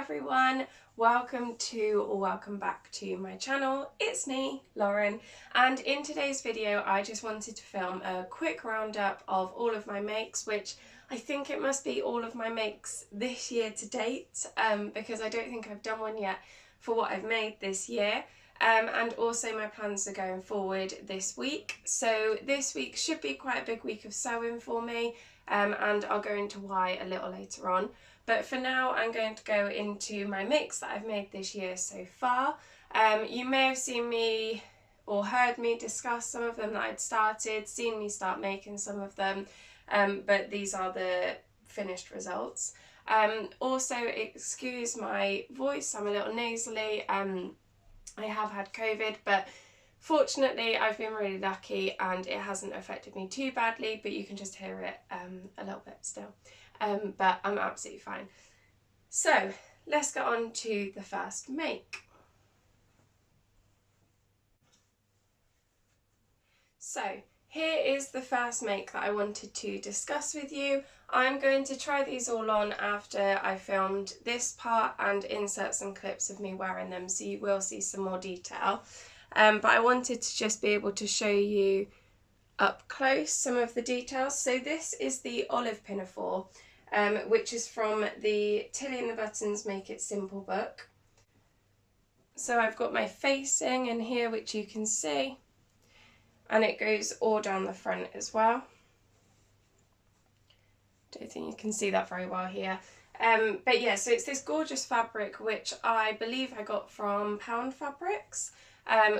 everyone, welcome back to my channel. It's me, Lauren, and in today's video I just wanted to film a quick roundup of all of my makes, which I think it must be all of my makes this year to date, because I don't think I've done one yet for what I've made this year. And also my plans are going forward this week. So this week should be quite a big week of sewing for me, and I'll go into why a little later on. But for now I'm going to go into my makes that I've made this year so far. You may have seen me or heard me discuss some of them that I'd started, seen me start making some of them, but these are the finished results. Also, excuse my voice, I'm a little nasally. I have had COVID, but fortunately I've been really lucky and it hasn't affected me too badly, but you can just hear it a little bit still. But I'm absolutely fine. So let's get on to the first make. So here is the first make that I wanted to discuss with you. I'm going to try these all on after I filmed this part and insert some clips of me wearing them, so you will see some more detail. But I wanted to just be able to show you up close some of the details. So this is the olive pinafore, which is from the Tilly and the Buttons Make It Simple book. So I've got my facing in here, which you can see, and it goes all down the front as well. Don't think you can see that very well here. But yeah, so it's this gorgeous fabric which I believe I got from Pound Fabrics,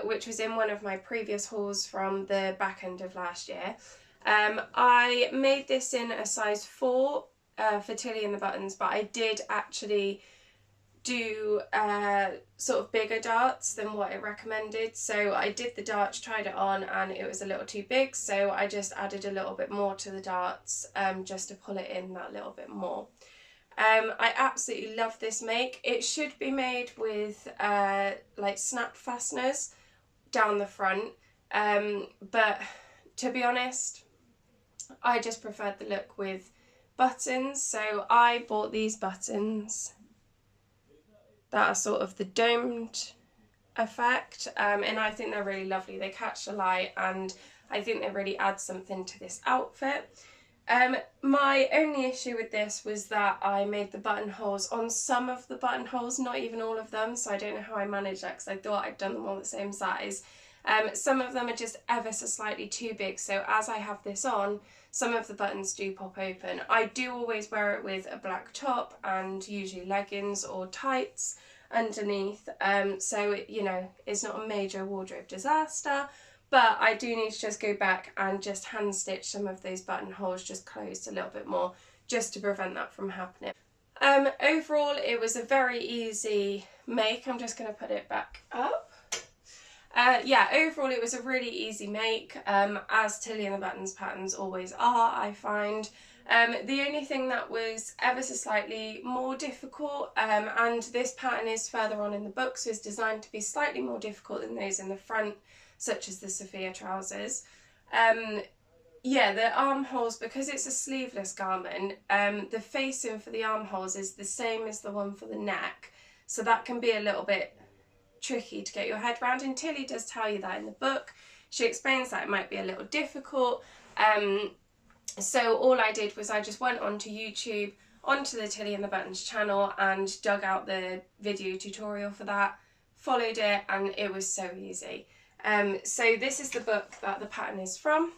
which was in one of my previous hauls from the back end of last year. I made this in a size 4 for Tilly and the Buttons, but I did actually do sort of bigger darts than what it recommended. So I did the darts, tried it on, and it was a little too big, so I just added a little bit more to the darts just to pull it in that little bit more. I absolutely love this make. It should be made with like snap fasteners down the front, but to be honest I just preferred the look with buttons, so I bought these buttons that are sort of the domed effect, and I think they're really lovely. They catch the light and I think they really add something to this outfit. My only issue with this was that I made the buttonholes on some of the buttonholes, not even all of them, so I don't know how I managed that because I thought I'd done them all the same size. Some of them are just ever so slightly too big, so as I have this on, some of the buttons do pop open. I do always wear it with a black top and usually leggings or tights underneath, so you know, it's not a major wardrobe disaster, but I do need to just go back and just hand stitch some of those buttonholes just closed a little bit more, just to prevent that from happening. Overall it was a very easy make. I'm just going to put it back up. Yeah, overall it was a really easy make, as Tilly and the Buttons patterns always are, I find. The only thing that was ever so slightly more difficult, and this pattern is further on in the book, so it's designed to be slightly more difficult than those in the front, such as the Sophia trousers. Yeah, the armholes, because it's a sleeveless garment, the facing for the armholes is the same as the one for the neck, so that can be a little bit tricky to get your head around, and Tilly does tell you that in the book. She explains that it might be a little difficult. So all I did was I just went onto YouTube, onto the Tilly and the Buttons channel, and dug out the video tutorial for that, followed it, and it was so easy. So this is the book that the pattern is from.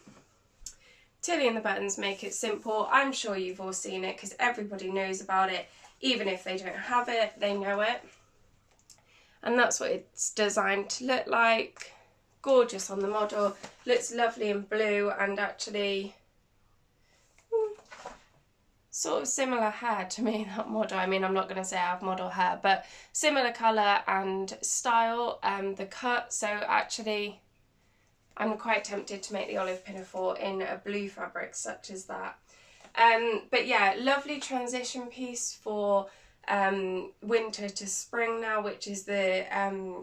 Tilly and the Buttons Make It Simple. I'm sure you've all seen it because everybody knows about it. Even if they don't have it, they know it. And that's what it's designed to look like. Gorgeous on the model. Looks lovely in blue, and actually sort of similar hair to me, that model. I mean, I'm not going to say I have model hair, but similar colour and style, the cut. So actually I'm quite tempted to make the olive pinafore in a blue fabric such as that. But yeah, lovely transition piece for winter to spring now, which is the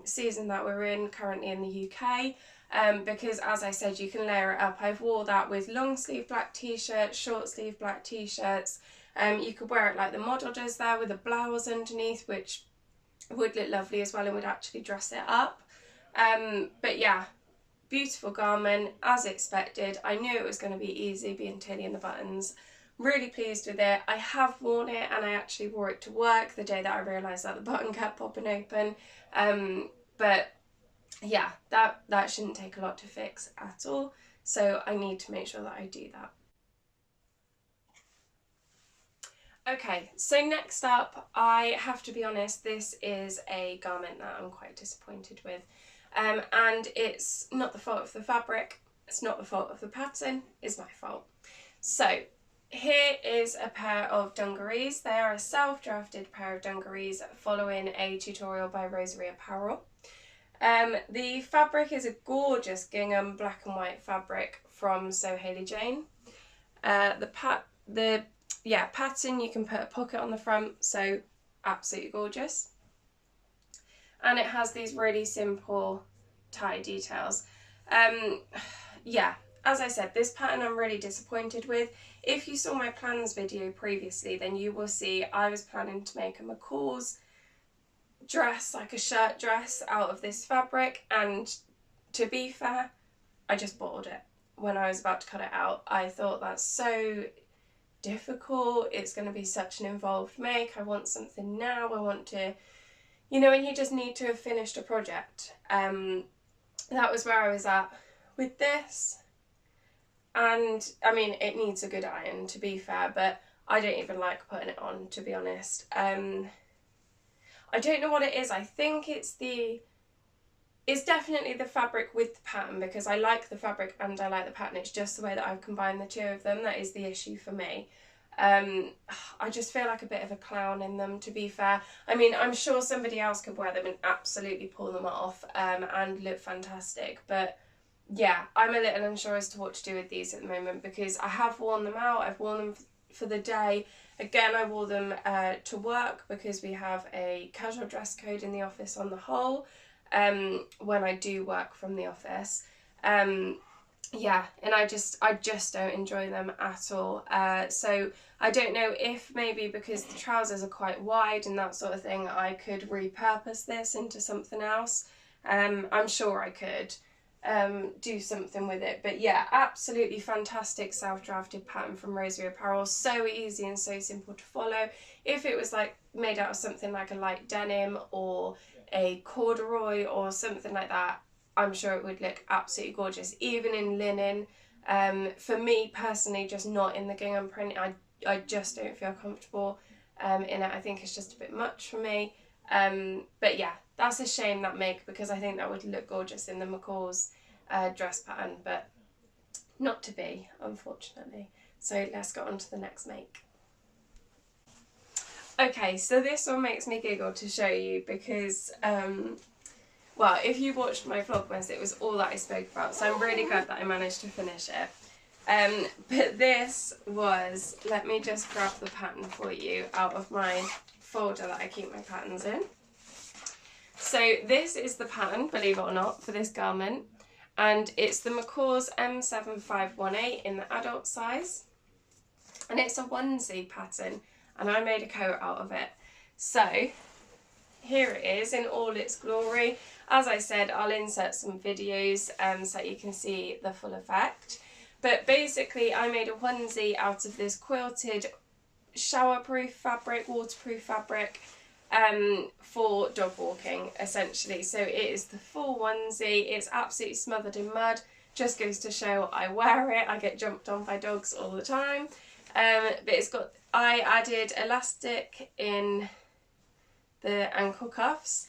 season that we're in currently in the UK, because as I said, you can layer it up. I've wore that with long sleeve black t-shirts, short sleeve black t-shirts, You could wear it like the model does there with a blouse underneath, which would look lovely as well and would actually dress it up. But yeah, beautiful garment as expected. I knew it was going to be easy being Tilly in the buttons. Really pleased with it. I have worn it, and I actually wore it to work the day that I realised that the button kept popping open. But yeah, that shouldn't take a lot to fix at all. So I need to make sure that I do that. Okay, so next up, I have to be honest, this is a garment that I'm quite disappointed with. And it's not the fault of the fabric, it's not the fault of the pattern, it's my fault. So here is a pair of dungarees. They are a self-drafted pair of dungarees following a tutorial by Rosary Apparel. The fabric is a gorgeous gingham black and white fabric from So Hailey Jane. The pattern, you can put a pocket on the front, so absolutely gorgeous. And it has these really simple tie details. Yeah, as I said, this pattern I'm really disappointed with. If you saw my plans video previously, then you will see I was planning to make a Mccalls dress, like a shirt dress, out of this fabric, and to be fair, I just bottled it when I was about to cut it out. I thought that's so difficult, it's going to be such an involved make, I want something now, I want to, you know, and you just need to have finished a project. That was where I was at with this, and I mean, it needs a good iron, to be fair, but I don't even like putting it on, to be honest. I don't know what it is. I think it's definitely the fabric with the pattern, because I like the fabric and I like the pattern. It's just the way that I've combined the two of them that is the issue for me. I just feel like a bit of a clown in them, to be fair. I mean, I'm sure somebody else could wear them and absolutely pull them off and look fantastic. But yeah, I'm a little unsure as to what to do with these at the moment, because I have worn them out. I've worn them for the day. Again, I wore them to work because we have a casual dress code in the office on the whole, when I do work from the office. Yeah, and I just don't enjoy them at all. So I don't know if maybe because the trousers are quite wide and that sort of thing, I could repurpose this into something else. I'm sure I could do something with it. But yeah, absolutely fantastic self-drafted pattern from Rosary Apparel. So easy and so simple to follow. If it was like made out of something like a light denim or a corduroy or something like that, I'm sure it would look absolutely gorgeous, even in linen. For me personally, just not in the gingham print. I just don't feel comfortable in it. I think it's just a bit much for me. But yeah, that's a shame, that make, because I think that would look gorgeous in the Mccalls dress pattern, but not to be, unfortunately. So let's go on to the next make. Okay, so this one makes me giggle to show you because, well, if you watched my Vlogmas, it was all that I spoke about, so I'm really glad that I managed to finish it. But this was, let me just grab the pattern for you out of my folder that I keep my patterns in. So this is the pattern, believe it or not, for this garment, and it's the Mccalls M7518 in the adult size, and it's a onesie pattern, and I made a coat out of it. So here it is in all its glory. As I said, I'll insert some videos so that you can see the full effect. But basically, I made a onesie out of this quilted showerproof fabric, waterproof fabric, for dog walking, essentially. So it is the full onesie. It's absolutely smothered in mud. Just goes to show I wear it. I get jumped on by dogs all the time. But it's got, I added elastic in the ankle cuffs,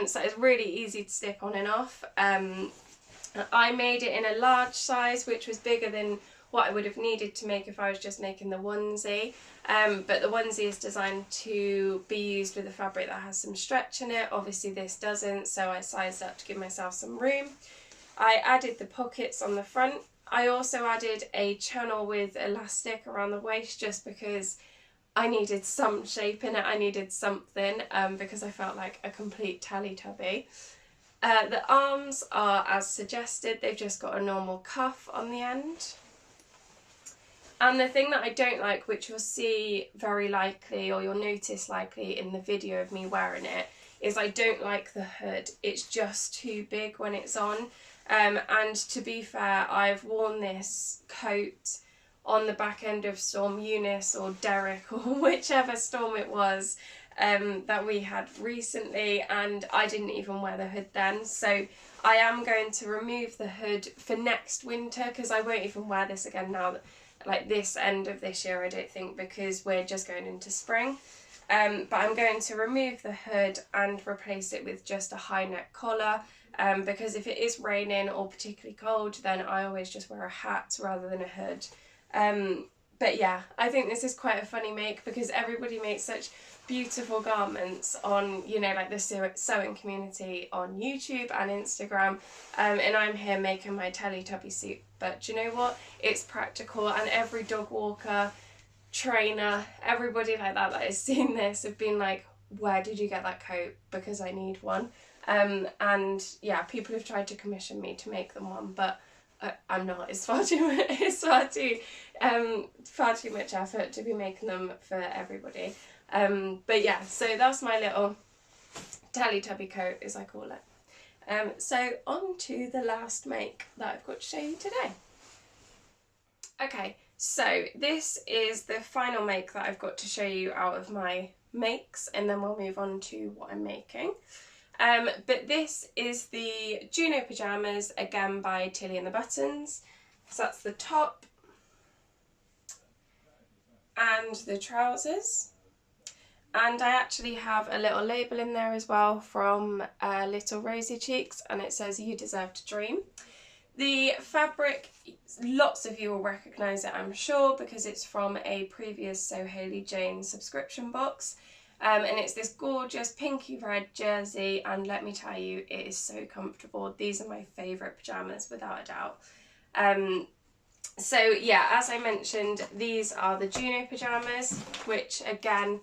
so it's really easy to slip on and off. I made it in a large size, which was bigger than what I would have needed to make if I was just making the onesie. But the onesie is designed to be used with a fabric that has some stretch in it. Obviously this doesn't, so I sized up to give myself some room. I added the pockets on the front. I also added a channel with elastic around the waist just because I needed some shape in it. I needed something because I felt like a complete Teletubby. The arms are as suggested. They've just got a normal cuff on the end. And the thing that I don't like, which you'll see very likely, or you'll notice likely in the video of me wearing it, is I don't like the hood. It's just too big when it's on. And to be fair, I've worn this coat on the back end of Storm Eunice or Derek or whichever storm it was that we had recently, and I didn't even wear the hood then. So I am going to remove the hood for next winter, because I won't even wear this again now, like this end of this year, I don't think, because we're just going into spring. But I'm going to remove the hood and replace it with just a high neck collar, because if it is raining or particularly cold, then I always just wear a hat rather than a hood. But yeah, I think this is quite a funny make, because everybody makes such beautiful garments on, you know, like the sewing community on YouTube and Instagram, and I'm here making my Teletubby suit. But do you know what? It's practical, and every dog walker, trainer, everybody like that has seen this have been like, where did you get that coat? Because I need one. And yeah, people have tried to commission me to make them one, but I'm not. It's far too much effort to be making them for everybody. But yeah, so that's my little Teletubby coat, as I call it. So on to the last make that I've got to show you today. Okay, so this is the final make that I've got to show you out of my makes, and then we'll move on to what I'm making. But this is the Juno Pajamas, again by Tilly and the Buttons. So that's the top and the trousers. And I actually have a little label in there as well from Little Rosy Cheeks, and it says, "You deserve to dream." The fabric, lots of you will recognise it, I'm sure, because it's from a previous So Hayley Jane subscription box. And it's this gorgeous pinky red jersey, and let me tell you, it is so comfortable. These are my favourite pyjamas, without a doubt. So yeah, as I mentioned, these are the Juno Pajamas, which again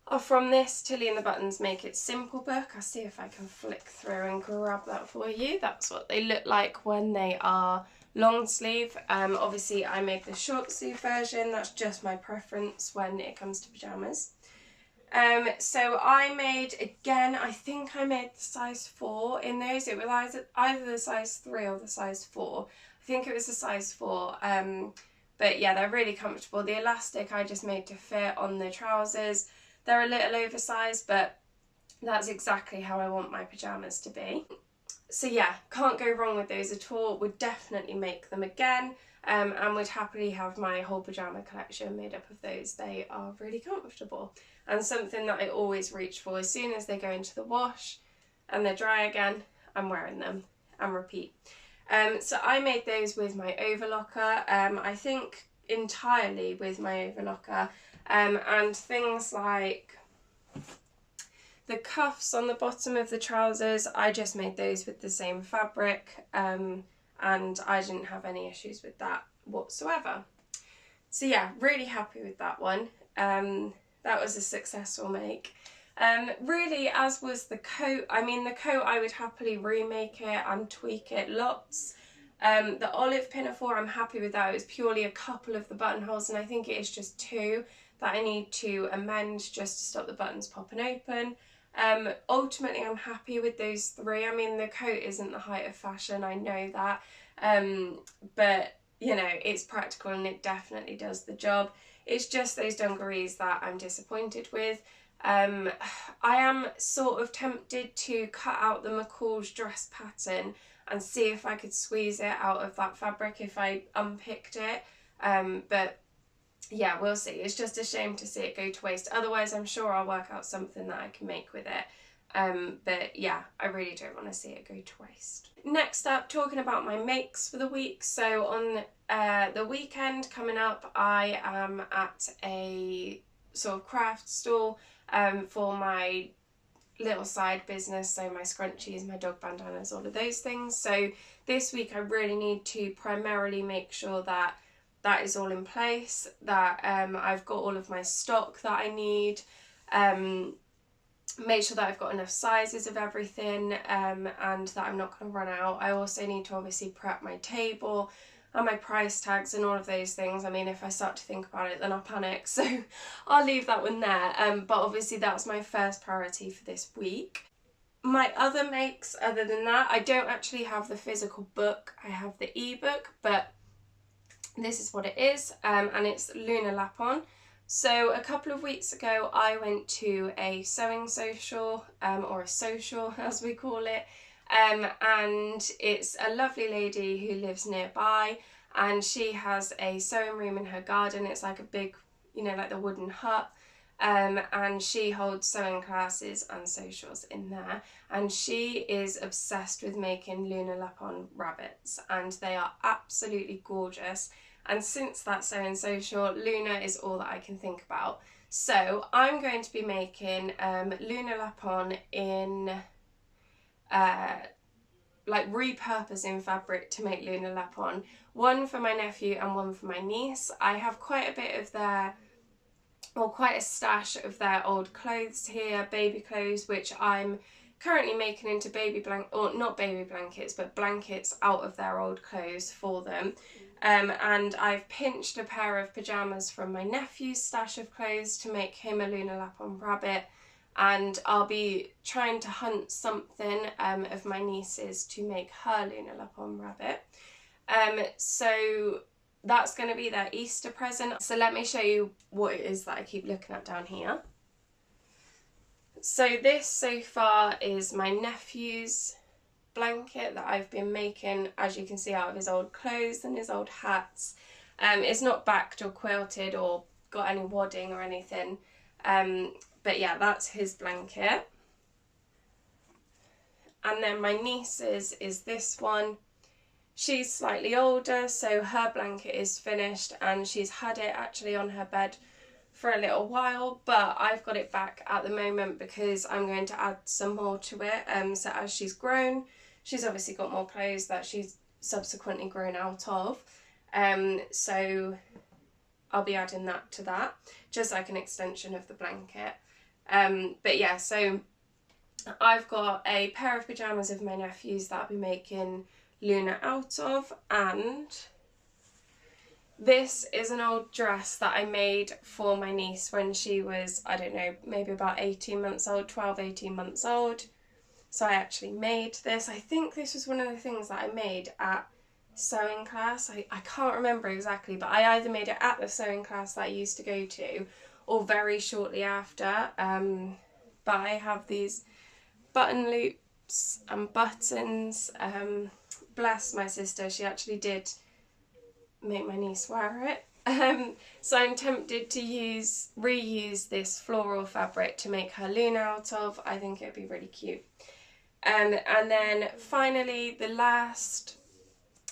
are from this Tilly and the Buttons Make It Simple book. I'll see if I can flick through and grab that for you. That's what they look like when they are long sleeve. Obviously I make the short sleeve version, that's just my preference when it comes to pyjamas. So I made, again, I think I made the size 4 in those. It was either the size 3 or the size 4. I think it was the size 4. But yeah, they're really comfortable. The elastic I just made to fit on the trousers. They're a little oversized, but that's exactly how I want my pyjamas to be. So yeah, can't go wrong with those at all. Would definitely make them again, and would happily have my whole pyjama collection made up of those. They are really comfortable, and something that I always reach for. As soon as they go into the wash and they're dry again, I'm wearing them, and repeat. So I made those with my overlocker, I think entirely with my overlocker, and things like the cuffs on the bottom of the trousers, I just made those with the same fabric, and I didn't have any issues with that whatsoever. So yeah, really happy with that one. That was a successful make. Really, as was the coat. I mean, the coat I would happily remake it and tweak it lots. The olive pinafore, I'm happy with that. It was purely a couple of the buttonholes, and I think it is just 2 that I need to amend just to stop the buttons popping open. Ultimately, I'm happy with those 3. I mean, the coat isn't the height of fashion, I know that, but you know, it's practical and it definitely does the job. It's just those dungarees that I'm disappointed with. I am sort of tempted to cut out the Mccalls dress pattern and see if I could squeeze it out of that fabric if I unpicked it, but yeah, we'll see. It's just a shame to see it go to waste. Otherwise, I'm sure I'll work out something that I can make with it. But yeah, I really don't want to see it go to waste. Next up, talking about my makes for the week. So on the weekend coming up, I am at a sort of craft stall for my little side business, so my scrunchies, my dog bandanas, all of those things. So this week I really need to primarily make sure that that is all in place, that I've got all of my stock that I need, make sure that I've got enough sizes of everything, and that I'm not going to run out. I also need to obviously prep my table and my price tags and all of those things. I mean, if I start to think about it, then I'll panic, so I'll leave that one there. But obviously that's my first priority for this week. My other makes, other than that, I don't actually have the physical book, I have the ebook, but this is what it is, and it's Lunar Lapin. So a couple of weeks ago I went to a sewing social, or a social as we call it, and it's a lovely lady who lives nearby, and she has a sewing room in her garden. It's like a big, you know, like the wooden hut, and she holds sewing classes and socials in there, and she is obsessed with making Lunar Lapin rabbits, and they are absolutely gorgeous. And since that sewing social, Luna is all that I can think about. So I'm going to be making Lunar Lapin in like repurposing fabric to make Lunar Lapin. One for my nephew and one for my niece. I have quite a bit of their, or quite a stash of their old clothes here, baby clothes, which I'm currently making into baby or not baby blankets, but blankets out of their old clothes for them. And I've pinched a pair of pyjamas from my nephew's stash of clothes to make him a Lunar Lapin rabbit, and I'll be trying to hunt something of my niece's to make her Lunar Lapin rabbit. So that's going to be their Easter present. So let me show you what it is that I keep looking at down here. So this so far is my nephew's blanket that I've been making, as you can see, out of his old clothes and his old hats. It's not backed or quilted or got any wadding or anything, but yeah, that's his blanket. And then my niece's is this one. She's slightly older, so her blanket is finished, and she's had it actually on her bed for a little while, but I've got it back at the moment because I'm going to add some more to it. So as she's grown, she's obviously got more clothes that she's subsequently grown out of. So I'll be adding that to that, just like an extension of the blanket. But yeah, so I've got a pair of pyjamas of my nephew's that I'll be making Luna out of, and this is an old dress that I made for my niece when she was, I don't know, maybe about 18 months old, 12, 18 months old. So I actually made this. I think this was one of the things that I made at sewing class. I can't remember exactly, but I either made it at the sewing class that I used to go to or very shortly after. But I have these button loops and buttons. Bless my sister, she actually did make my niece wear it. So I'm tempted to reuse this floral fabric to make her Luna out of. I think it'd be really cute. And then finally the last,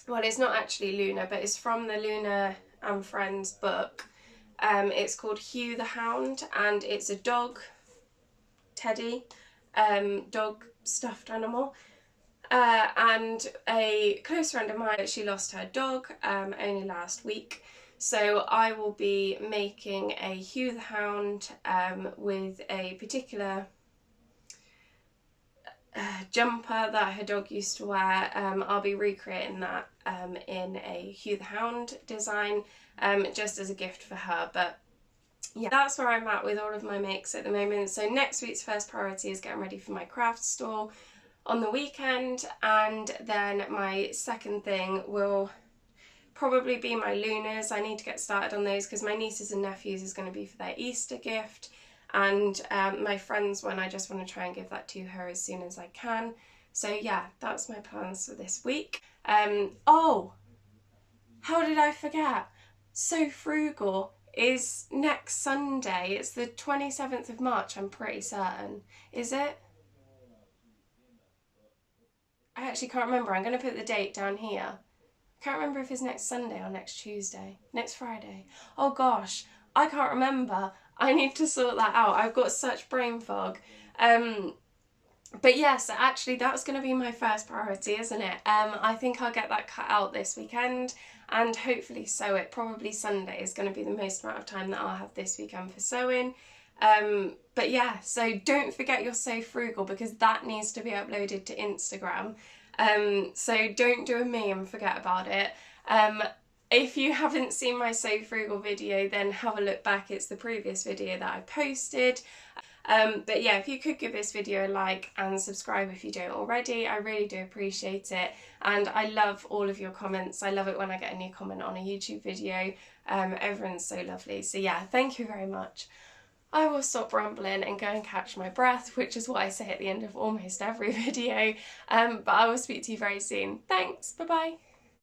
well, it's not actually Luna, but it's from the Luna and Friends book. It's called Hugh the Hound, and it's a dog, Teddy, dog stuffed animal. And a close friend of mine, she lost her dog only last week, so I will be making a Hugh the Hound with a particular jumper that her dog used to wear. I'll be recreating that in a Hugh the Hound design, just as a gift for her. But yeah, that's where I'm at with all of my makes at the moment. So next week's first priority is getting ready for my craft store on the weekend, and then my second thing will probably be my Lunas. I need to get started on those because my nieces and nephews is going to be for their Easter gift, and my friend's one, I just want to try and give that to her as soon as I can. So yeah, that's my plans for this week. Oh, how did I forget? So Frugal is next Sunday. It's the 27th of March, I'm pretty certain. Is it? I actually can't remember. I'm going to put the date down here. I can't remember if it's next Sunday or next Tuesday. Next Friday. Oh gosh, I can't remember. I need to sort that out. I've got such brain fog. But yes, actually that's going to be my first priority, isn't it? I think I'll get that cut out this weekend and hopefully sew it. Probably Sunday is going to be the most amount of time that I'll have this weekend for sewing. But yeah, so don't forget your So Frugal, because that needs to be uploaded to Instagram. So don't do a me and forget about it. If you haven't seen my So Frugal video, then have a look back. It's the previous video that I posted. But yeah, if you could give this video a like and subscribe if you don't already, I really do appreciate it. And I love all of your comments. I love it when I get a new comment on a YouTube video. Everyone's so lovely. So yeah, thank you very much. I will stop rambling and go and catch my breath, which is what I say at the end of almost every video. But I will speak to you very soon. Thanks, bye bye.